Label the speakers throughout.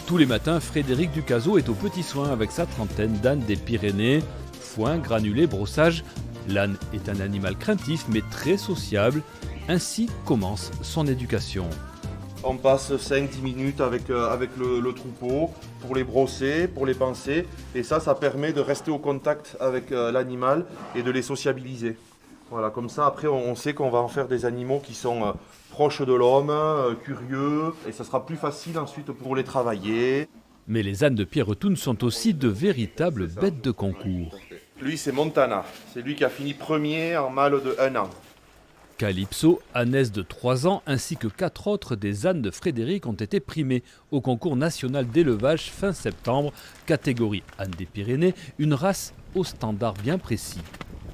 Speaker 1: Tous les matins, Frédéric Ducazeau est aux petits soins avec sa trentaine d'ânes des Pyrénées. Foin, granulés, brossage. L'âne est un animal craintif mais très sociable. Ainsi commence son éducation.
Speaker 2: On passe 5-10 minutes avec le troupeau pour les brosser, pour les panser. Et ça permet de rester au contact avec l'animal et de les sociabiliser. Voilà, comme ça, après, on sait qu'on va en faire des animaux qui sont proches de l'homme, curieux. Et ça sera plus facile ensuite pour les travailler.
Speaker 1: Mais les ânes de Pierretoun sont aussi de véritables bêtes de concours.
Speaker 2: Lui, c'est Montana. C'est lui qui a fini premier en mâle de 1 an.
Speaker 1: Calypso, ânesse de 3 ans, ainsi que 4 autres des ânes de Frédéric ont été primés au concours national d'élevage fin septembre, catégorie âne des Pyrénées, une race au standard bien précis.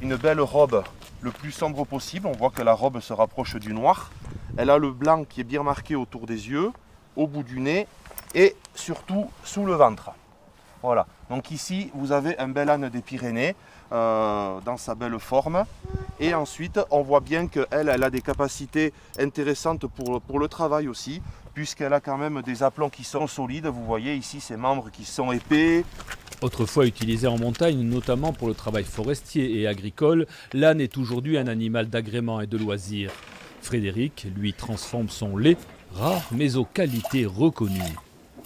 Speaker 2: Une belle robe, le plus sombre possible. On voit que la robe se rapproche du noir. Elle a le blanc qui est bien marqué autour des yeux, au bout du nez et surtout sous le ventre. Voilà, donc ici vous avez un bel âne des Pyrénées dans sa belle forme. Et ensuite on voit bien qu'elle a des capacités intéressantes pour le travail aussi, puisqu'elle a quand même des aplombs qui sont solides. Vous voyez ici ses membres qui sont épais.
Speaker 1: Autrefois utilisé en montagne, notamment pour le travail forestier et agricole, l'âne est aujourd'hui un animal d'agrément et de loisir. Frédéric, lui, transforme son lait, rare mais aux qualités reconnues.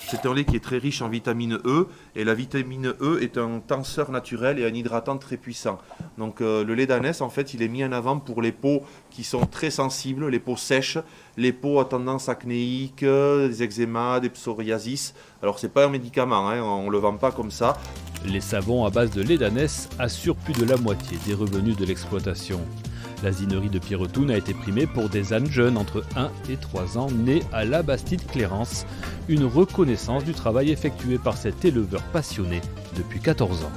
Speaker 2: C'est un lait qui est très riche en vitamine E, et la vitamine E est un tenseur naturel et un hydratant très puissant. Donc le lait d'ânesse, en fait, il est mis en avant pour les peaux qui sont très sensibles, les peaux sèches, les peaux à tendance acnéique, des eczémas, des psoriasis. Alors c'est pas un médicament, hein, on ne le vend pas comme ça.
Speaker 1: Les savons à base de lait d'ânesse assurent plus de la moitié des revenus de l'exploitation. L'asinerie de Pierretoun a été primée pour des ânes jeunes entre 1 et 3 ans nés à la Bastide-Clérance, une reconnaissance du travail effectué par cet éleveur passionné depuis 14 ans.